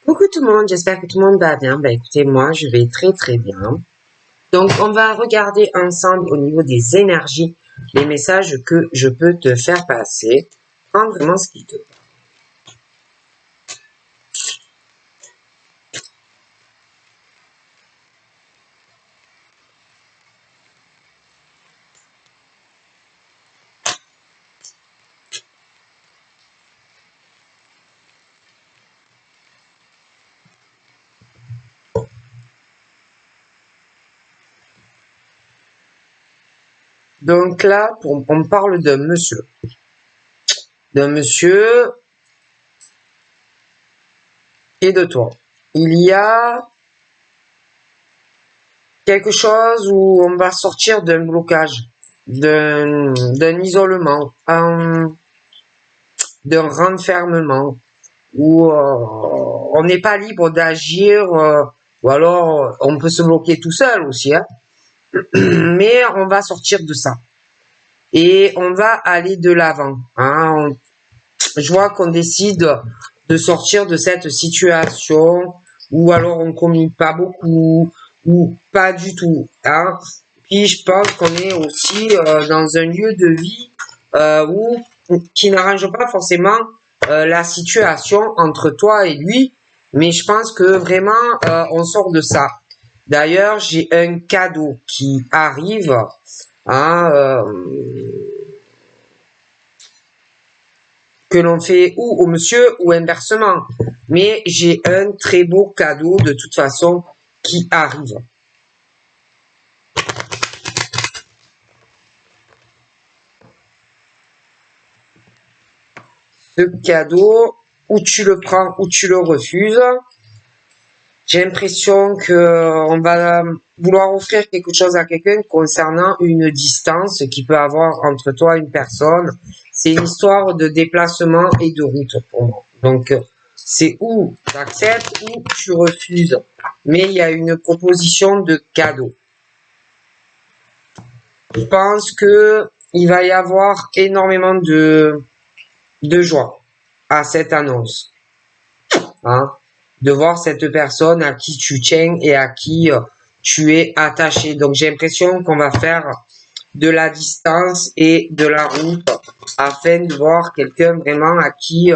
Coucou tout le monde, j'espère que tout le monde va bien. Écoutez, moi, je vais très très bien. Donc, on va regarder ensemble au niveau des énergies les messages que je peux te faire passer. Prends vraiment ce qui te plaît. Donc là, on me parle d'un monsieur. D'un monsieur et de toi. Il y a quelque chose où on va sortir d'un blocage, d'un isolement, d'un renfermement, où on n'est pas libre d'agir, ou alors on peut se bloquer tout seul aussi, hein. Mais on va sortir de ça et on va aller de l'avant, hein. Je vois qu'on décide de sortir de cette situation, ou alors on communique pas beaucoup, ou pas du tout, hein. Puis je pense qu'on est aussi dans un lieu de vie où qui n'arrange pas forcément la situation entre toi et lui, mais je pense que vraiment on sort de ça. D'ailleurs, j'ai un cadeau qui arrive, hein, que l'on fait ou au monsieur ou inversement. Mais j'ai un très beau cadeau de toute façon qui arrive. Ce cadeau, ou tu le prends ou tu le refuses. J'ai l'impression que on va vouloir offrir quelque chose à quelqu'un concernant une distance qu'il peut avoir entre toi et une personne. C'est une histoire de déplacement et de route pour moi. Donc, c'est ou tu acceptes ou tu refuses. Mais il y a une proposition de cadeau. Je pense que il va y avoir énormément de joie à cette annonce, hein, de voir cette personne à qui tu tiens et à qui tu es attaché. Donc j'ai l'impression qu'on va faire de la distance et de la route afin de voir quelqu'un vraiment à qui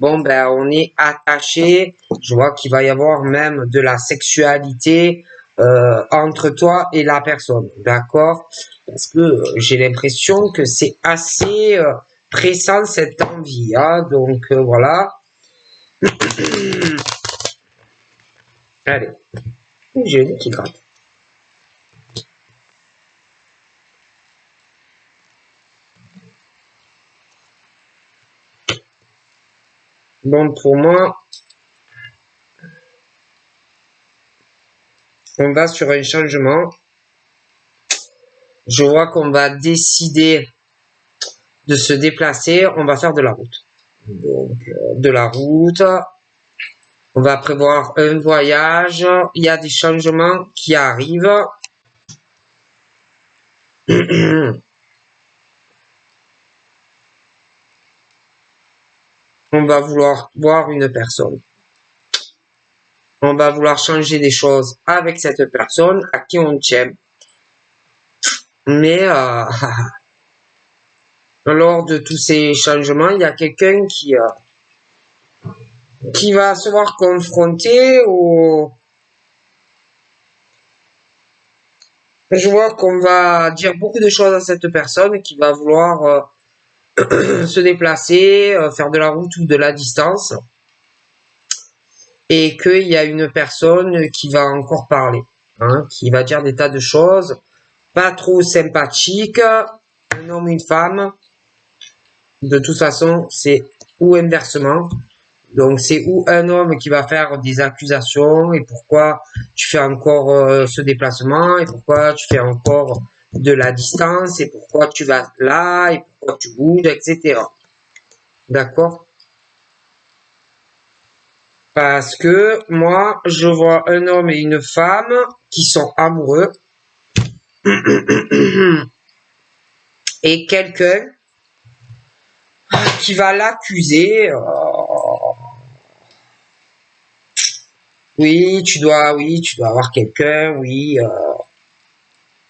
on est attaché. Je vois qu'il va y avoir même de la sexualité entre toi et la personne, d'accord? Parce que j'ai l'impression que c'est assez pressant cette envie, hein? Donc voilà. Allez, j'ai le qui gratte. Bon, pour moi, on va sur un changement. Je vois qu'on va décider de se déplacer. On va faire de la route. Donc, de la route. On va prévoir un voyage. Il y a des changements qui arrivent. On va vouloir voir une personne. On va vouloir changer des choses avec cette personne à qui on tient. Mais lors de tous ces changements, il y a quelqu'un qui va se voir confronté au... Je vois qu'on va dire beaucoup de choses à cette personne qui va vouloir se déplacer, faire de la route ou de la distance. Et qu'il y a une personne qui va encore parler, hein, qui va dire des tas de choses, pas trop sympathiques, un homme, une femme. De toute façon, c'est ou inversement. Donc, c'est ou un homme qui va faire des accusations et pourquoi tu fais encore ce déplacement et pourquoi tu fais encore de la distance et pourquoi tu vas là et pourquoi tu bouges, etc. D'accord? Parce que moi, je vois un homme et une femme qui sont amoureux et quelqu'un qui va l'accuser Oui, tu dois avoir quelqu'un, oui,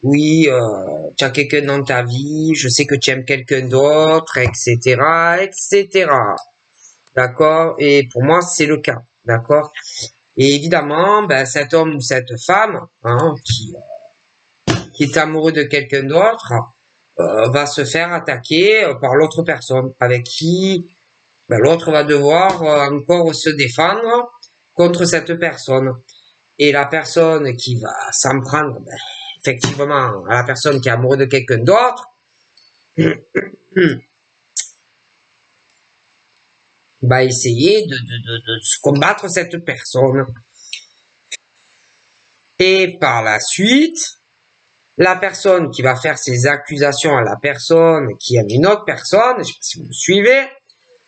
tu as quelqu'un dans ta vie, je sais que tu aimes quelqu'un d'autre, etc., etc. D'accord? Et pour moi, c'est le cas. D'accord? Et évidemment, ben, cet homme ou cette femme, hein, qui est amoureux de quelqu'un d'autre, va se faire attaquer par l'autre personne avec qui ben, l'autre va devoir encore se défendre contre cette personne. Et la personne qui va s'en prendre, ben, effectivement, à la personne qui est amoureuse de quelqu'un d'autre, va essayer de combattre cette personne. Et par la suite, la personne qui va faire ses accusations à la personne qui aime une autre personne, je sais pas si vous me suivez,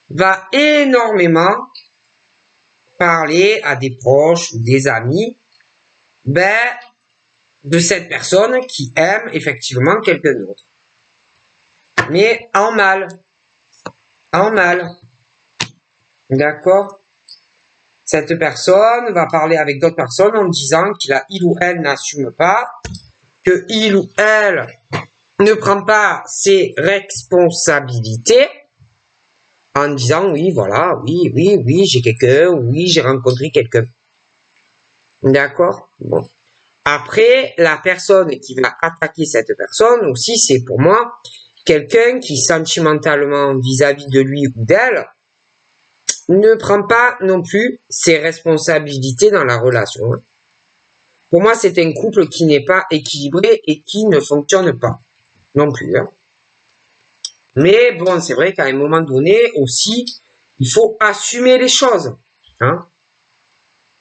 va énormément parler à des proches ou des amis, ben, de cette personne qui aime effectivement quelqu'un d'autre. Mais en mal. En mal. D'accord? Cette personne va parler avec d'autres personnes en disant qu'il ou elle n'assume pas, que il ou elle ne prend pas ses responsabilités, en disant oui, voilà, oui, j'ai quelqu'un, oui, j'ai rencontré quelqu'un. D'accord? Bon. Après, la personne qui va attaquer cette personne aussi, c'est pour moi quelqu'un qui sentimentalement vis-à-vis de lui ou d'elle ne prend pas non plus ses responsabilités dans la relation. Pour moi, c'est un couple qui n'est pas équilibré et qui ne fonctionne pas non plus. Hein. Mais bon, c'est vrai qu'à un moment donné aussi, il faut assumer les choses. Hein.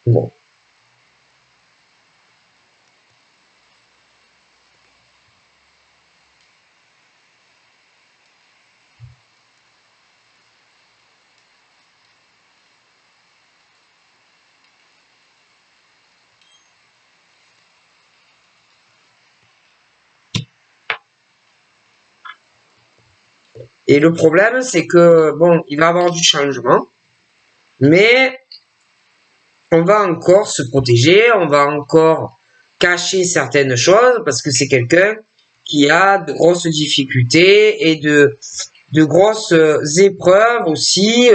Bon. Et le problème, c'est que, bon, il va y avoir du changement, mais on va encore se protéger, on va encore cacher certaines choses parce que c'est quelqu'un qui a de grosses difficultés et de grosses épreuves aussi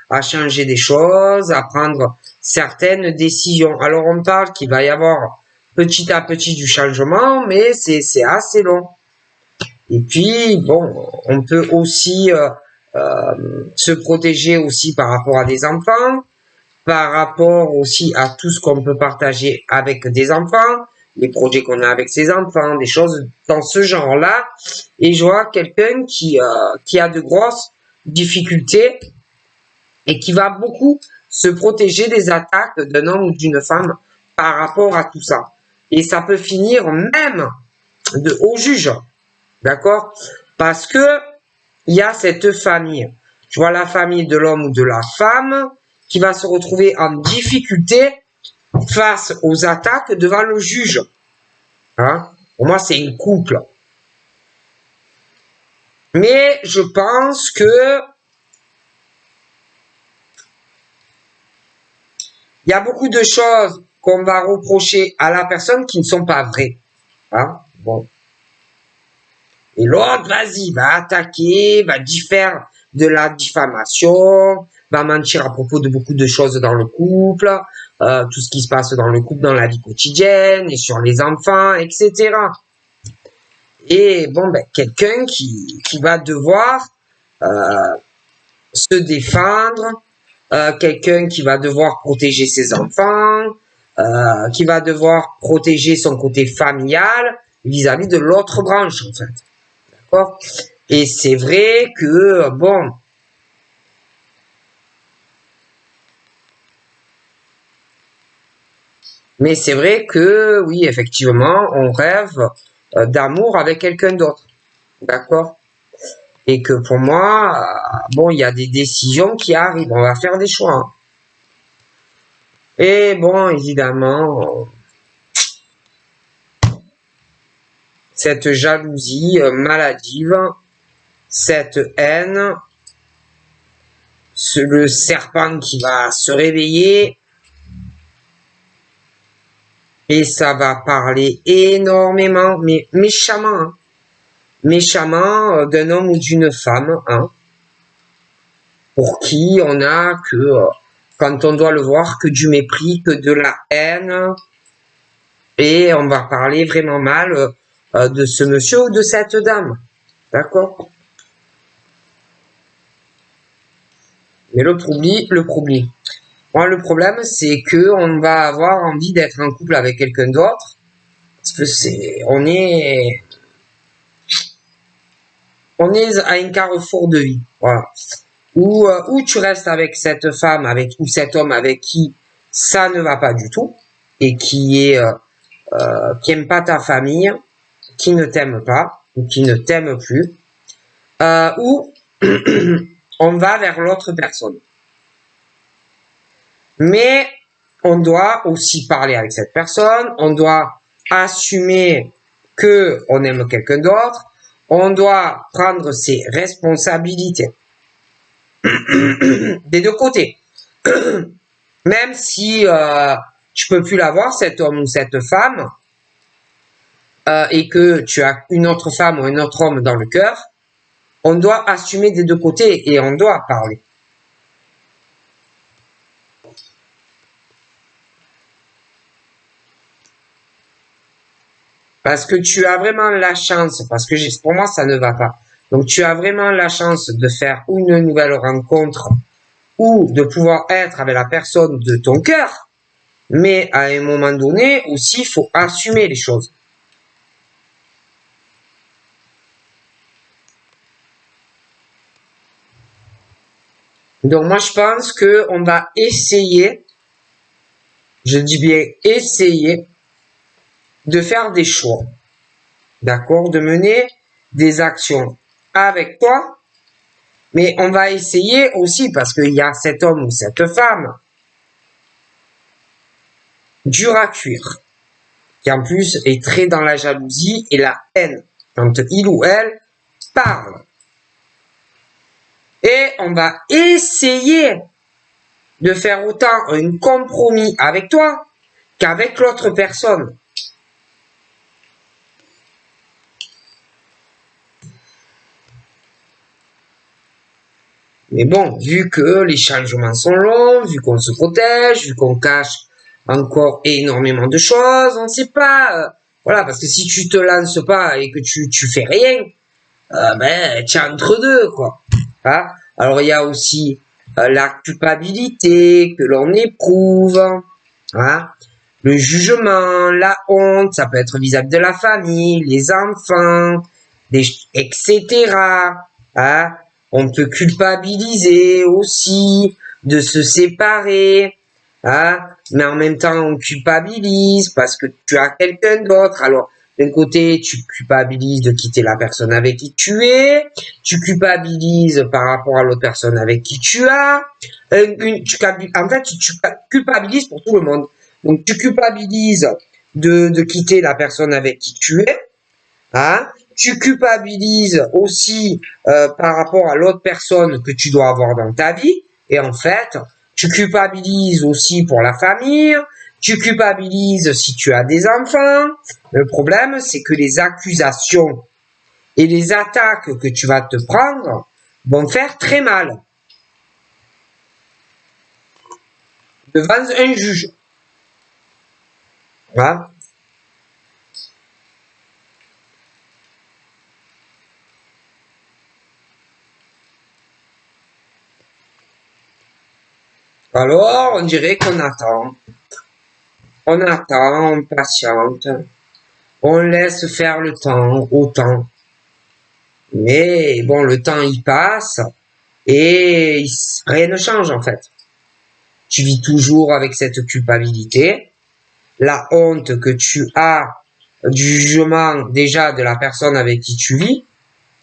à changer des choses, à prendre certaines décisions. Alors on parle qu'il va y avoir petit à petit du changement, mais c'est assez long. Et puis bon, on peut aussi se protéger aussi par rapport à des enfants, par rapport aussi à tout ce qu'on peut partager avec des enfants, les projets qu'on a avec ses enfants, des choses dans ce genre-là. Et je vois quelqu'un qui a de grosses difficultés et qui va beaucoup se protéger des attaques d'un homme ou d'une femme par rapport à tout ça. Et ça peut finir même au juge, d'accord? Parce que il y a cette famille. Je vois la famille de l'homme ou de la femme qui va se retrouver en difficulté face aux attaques devant le juge. Hein? Pour moi, c'est un couple. Mais je pense que il y a beaucoup de choses qu'on va reprocher à la personne qui ne sont pas vraies. Hein? Bon. Et l'autre, vas-y, va attaquer, va faire de la diffamation, va mentir à propos de beaucoup de choses dans le couple, tout ce qui se passe dans le couple, dans la vie quotidienne, et sur les enfants, etc. Et bon, ben, quelqu'un qui va devoir se défendre, quelqu'un qui va devoir protéger ses enfants, qui va devoir protéger son côté familial vis-à-vis de l'autre branche, en fait. D'accord? Et c'est vrai que, bon, mais c'est vrai que, oui, effectivement, on rêve d'amour avec quelqu'un d'autre. D'accord? Et que pour moi, bon, il y a des décisions qui arrivent, on va faire des choix. Hein. Et bon, évidemment, cette jalousie maladive, cette haine, le serpent qui va se réveiller, Et ça va parler énormément, mais méchamment, hein, méchamment d'un homme ou d'une femme, hein, pour qui on a que, quand on doit le voir, que du mépris, que de la haine, et on va parler vraiment mal de ce monsieur ou de cette dame. D'accord? Mais le problème, c'est que on va avoir envie d'être en couple avec quelqu'un d'autre, parce que on est à un carrefour de vie, voilà. Ou tu restes avec cette femme, ou cet homme avec qui ça ne va pas du tout, et qui aime pas ta famille, qui ne t'aime pas, ou qui ne t'aime plus, ou on va vers l'autre personne. Mais on doit aussi parler avec cette personne, on doit assumer que on aime quelqu'un d'autre, on doit prendre ses responsabilités des deux côtés. Même si tu peux plus l'avoir, cet homme ou cette femme, et que tu as une autre femme ou un autre homme dans le cœur, on doit assumer des deux côtés et on doit parler. Parce que tu as vraiment la chance, parce que pour moi ça ne va pas. Donc tu as vraiment la chance de faire une nouvelle rencontre ou de pouvoir être avec la personne de ton cœur. Mais à un moment donné aussi, il faut assumer les choses. Donc moi je pense que on va essayer, je dis bien essayer, de faire des choix, d'accord, de mener des actions avec toi, mais on va essayer aussi, parce qu'il y a cet homme ou cette femme dur à cuire, qui en plus est très dans la jalousie et la haine quand il ou elle parle. Et on va essayer de faire autant un compromis avec toi qu'avec l'autre personne. Mais bon, vu que les changements sont longs, vu qu'on se protège, vu qu'on cache encore énormément de choses, on ne sait pas. Voilà, parce que si tu te lances pas et que tu fais rien, ben tu es entre deux, quoi. Hein? Alors il y a aussi la culpabilité que l'on éprouve, hein? Le jugement, la honte, ça peut être vis-à-vis de la famille, les enfants, etc. Hein? On peut culpabiliser aussi de se séparer, hein, mais en même temps on culpabilise parce que tu as quelqu'un d'autre. Alors d'un côté tu culpabilises de quitter la personne avec qui tu es, tu culpabilises par rapport à l'autre personne avec qui tu as, en fait tu culpabilises pour tout le monde. Donc tu culpabilises de quitter la personne avec qui tu es, hein. Tu culpabilises aussi par rapport à l'autre personne que tu dois avoir dans ta vie. Et en fait, tu culpabilises aussi pour la famille. Tu culpabilises si tu as des enfants. Le problème, c'est que les accusations et les attaques que tu vas te prendre vont faire très mal devant un juge. Hein? Alors, on dirait qu'on attend. On attend, on patiente. On laisse faire le temps, au temps. Mais bon, le temps il passe et rien ne change en fait. Tu vis toujours avec cette culpabilité, la honte que tu as du jugement déjà de la personne avec qui tu vis,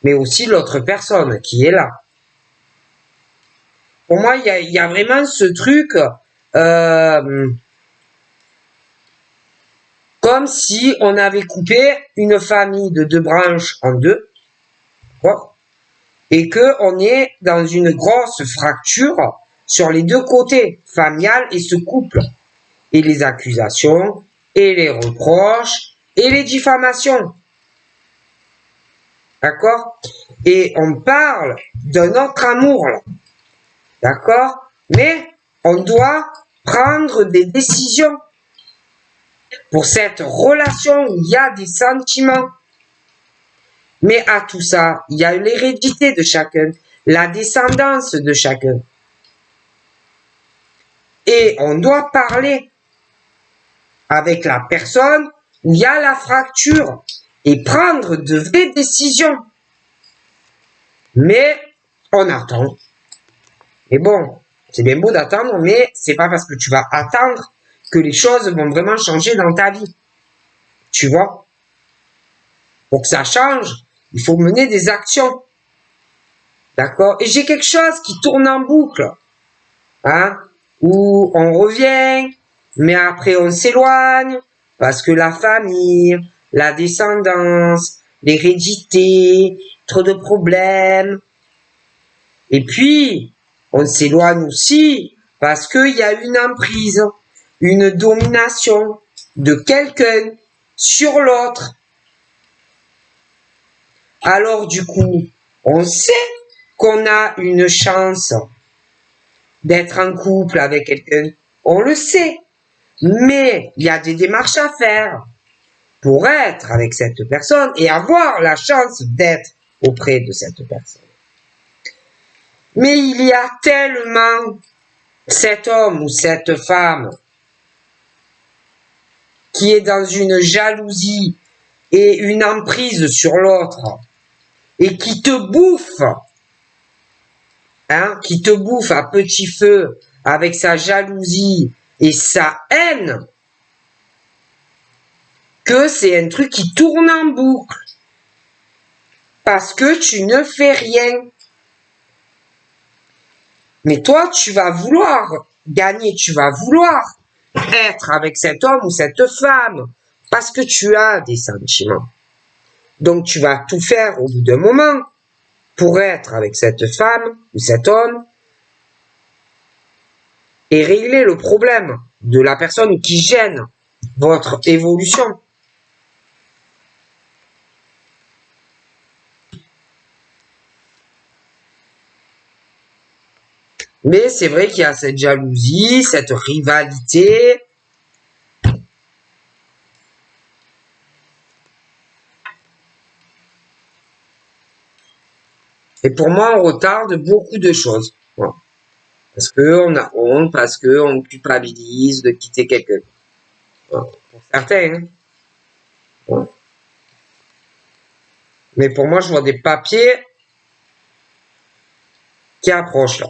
mais aussi l'autre personne qui est là. Pour moi, il y a vraiment ce truc comme si on avait coupé une famille de deux branches en deux, quoi, et que on est dans une grosse fracture sur les deux côtés, familial et ce couple, et les accusations, et les reproches et les diffamations. D'accord? Et on parle de notre amour, là. D'accord? Mais on doit prendre des décisions pour cette relation où il y a des sentiments. Mais à tout ça, il y a l'hérédité de chacun, la descendance de chacun. Et on doit parler avec la personne où il y a la fracture et prendre de vraies décisions. Mais on attend. Et bon, c'est bien beau d'attendre, mais c'est pas parce que tu vas attendre que les choses vont vraiment changer dans ta vie. Tu vois? Pour que ça change, il faut mener des actions. D'accord? Et j'ai quelque chose qui tourne en boucle. Hein? Où on revient, mais après on s'éloigne, parce que la famille, la descendance, l'hérédité, trop de problèmes. Et puis, on s'éloigne aussi parce qu'il y a une emprise, une domination de quelqu'un sur l'autre. Alors du coup, on sait qu'on a une chance d'être en couple avec quelqu'un. On le sait. Mais il y a des démarches à faire pour être avec cette personne et avoir la chance d'être auprès de cette personne. Mais il y a tellement cet homme ou cette femme qui est dans une jalousie et une emprise sur l'autre et qui te bouffe, qui te bouffe à petit feu avec sa jalousie et sa haine, que c'est un truc qui tourne en boucle parce que tu ne fais rien. Mais toi, tu vas vouloir gagner, tu vas vouloir être avec cet homme ou cette femme parce que tu as des sentiments. Donc, tu vas tout faire au bout d'un moment pour être avec cette femme ou cet homme et régler le problème de la personne qui gêne votre évolution. Mais c'est vrai qu'il y a cette jalousie, cette rivalité. Et pour moi, on retarde beaucoup de choses. Voilà. Parce qu'on a honte, parce qu'on culpabilise de quitter quelqu'un. Voilà. Pour certains. Hein. Voilà. Mais pour moi, je vois des papiers qui approchent là.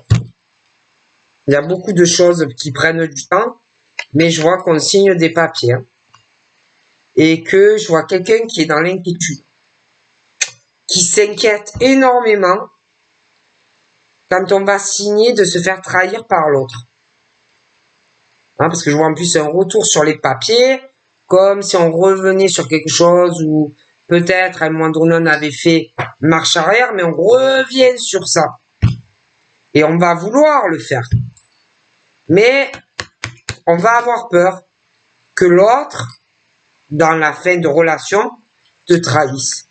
Il y a beaucoup de choses qui prennent du temps, mais je vois qu'on signe des papiers. Hein. Et que je vois quelqu'un qui est dans l'inquiétude, qui s'inquiète énormément quand on va signer de se faire trahir par l'autre. Hein, parce que je vois en plus un retour sur les papiers, comme si on revenait sur quelque chose où peut-être à un moment donné on avait fait marche arrière, mais on revient sur ça. Et on va vouloir le faire. Mais on va avoir peur que l'autre, dans la fin de relation, te trahisse.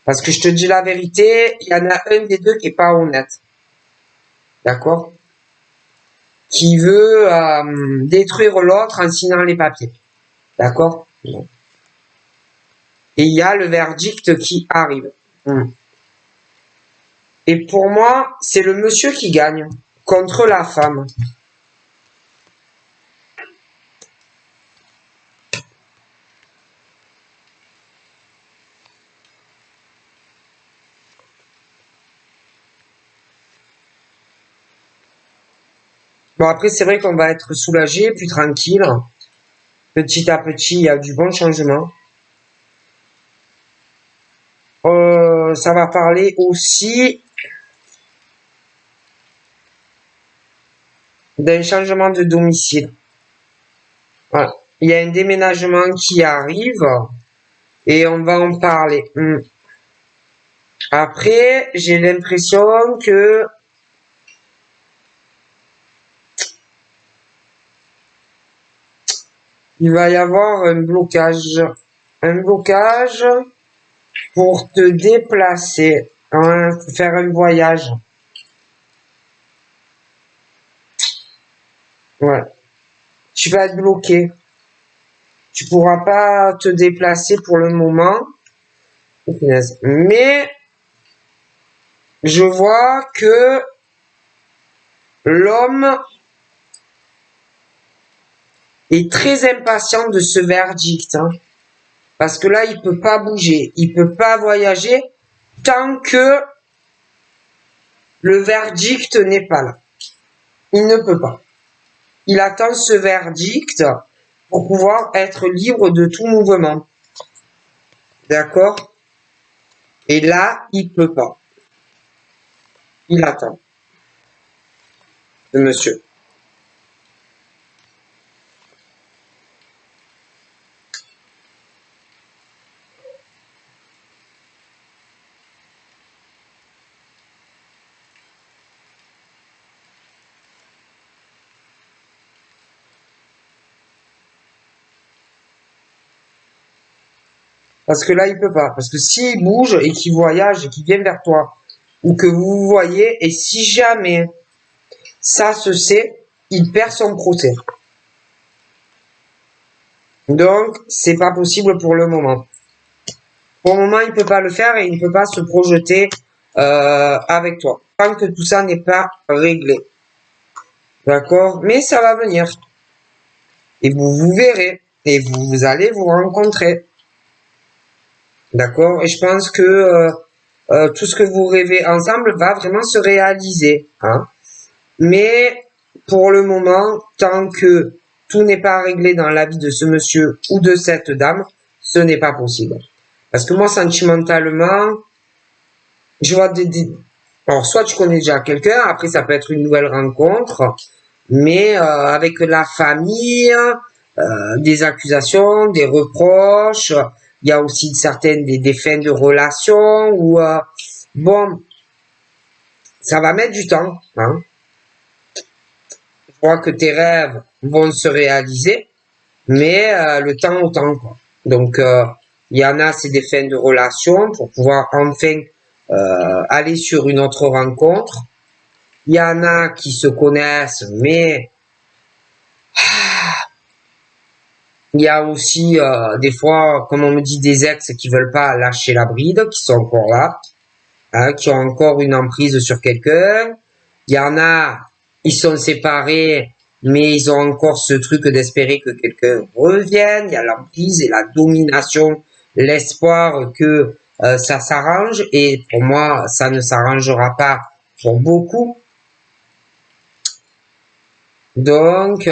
Parce que je te dis la vérité, il y en a un des deux qui est pas honnête. D'accord? Qui veut détruire l'autre en signant les papiers. D'accord? Et il y a le verdict qui arrive. Et pour moi, c'est le monsieur qui gagne contre la femme. Bon, après, c'est vrai qu'on va être soulagé, plus tranquille. Petit à petit, il y a du bon changement. Ça va parler aussi d'un changement de domicile. Voilà. Il y a un déménagement qui arrive et on va en parler. Après, j'ai l'impression que il va y avoir un blocage. Un blocage pour te déplacer, hein, faire un voyage. Ouais. Tu vas être bloqué. Tu pourras pas te déplacer pour le moment. Mais je vois que l'homme est très impatient de ce verdict. Hein, parce que là, il peut pas bouger. Il peut pas voyager tant que le verdict n'est pas là. Il ne peut pas. Il attend ce verdict pour pouvoir être libre de tout mouvement. D'accord? Et là, il peut pas. Il attend. Le monsieur. Parce que là, il peut pas. Parce que s'il bouge et qu'il voyage et qu'il vient vers toi, ou que vous vous voyez, et si jamais ça se sait, il perd son procès. Donc, c'est pas possible pour le moment. Pour le moment, il peut pas le faire et il ne peut pas se projeter avec toi. Tant que tout ça n'est pas réglé. D'accord? Mais ça va venir. Et vous verrez. Et vous allez vous rencontrer. D'accord? Et je pense que tout ce que vous rêvez ensemble va vraiment se réaliser. Hein? Mais pour le moment, tant que tout n'est pas réglé dans la vie de ce monsieur ou de cette dame, ce n'est pas possible. Parce que moi, sentimentalement, je vois alors, soit tu connais déjà quelqu'un, après ça peut être une nouvelle rencontre, mais avec la famille, des accusations, des reproches, il y a aussi certaines des fins de relations où, bon, ça va mettre du temps. Hein. Je crois que tes rêves vont se réaliser, mais le temps au temps, quoi. Donc, il y en a, c'est des fins de relation pour pouvoir enfin aller sur une autre rencontre. Il y en a qui se connaissent, mais il y a aussi des fois, comme on me dit, des ex qui veulent pas lâcher la bride, qui sont encore là, hein, qui ont encore une emprise sur quelqu'un. Il y en a, ils sont séparés, mais ils ont encore ce truc d'espérer que quelqu'un revienne. Il y a l'emprise et la domination, l'espoir que ça s'arrange. Et pour moi, ça ne s'arrangera pas pour beaucoup. Donc,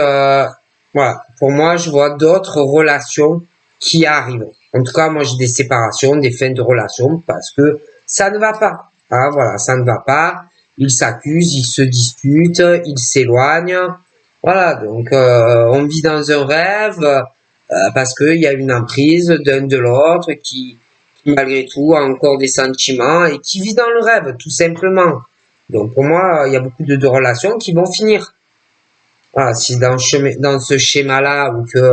voilà. Pour moi, je vois d'autres relations qui arrivent. En tout cas, moi, j'ai des séparations, des fins de relations parce que ça ne va pas. Hein, voilà, ça ne va pas. Ils s'accusent, ils se disputent, ils s'éloignent. Voilà, donc on vit dans un rêve parce qu'il y a une emprise d'un de l'autre qui, malgré tout, a encore des sentiments et qui vit dans le rêve, tout simplement. Donc pour moi, il y a beaucoup de relations qui vont finir. Voilà, si dans ce schéma-là, ou que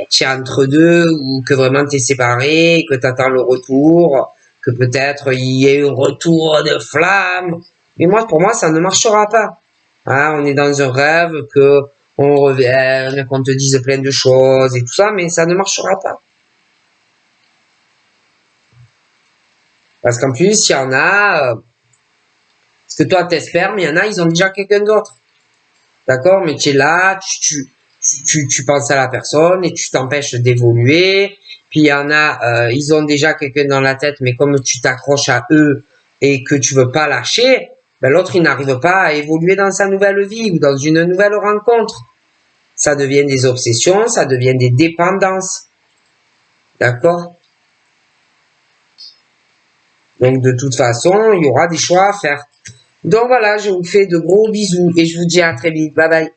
tu es entre deux, ou que vraiment tu es séparé, que tu attends le retour, que peut-être il y ait un retour de flamme. Mais moi, pour moi, ça ne marchera pas. Hein, on est dans un rêve, que on revienne, qu'on te dise plein de choses et tout ça, mais ça ne marchera pas. Parce qu'en plus, il y en a, ce que toi t'espères, mais il y en a, ils ont déjà quelqu'un d'autre. D'accord? Mais tu es là, tu penses à la personne et tu t'empêches d'évoluer. Puis il y en a, ils ont déjà quelqu'un dans la tête, mais comme tu t'accroches à eux et que tu veux pas lâcher, ben l'autre il n'arrive pas à évoluer dans sa nouvelle vie ou dans une nouvelle rencontre. Ça devient des obsessions, ça devient des dépendances. D'accord? Donc de toute façon, il y aura des choix à faire. Donc voilà, je vous fais de gros bisous et je vous dis à très vite. Bye bye.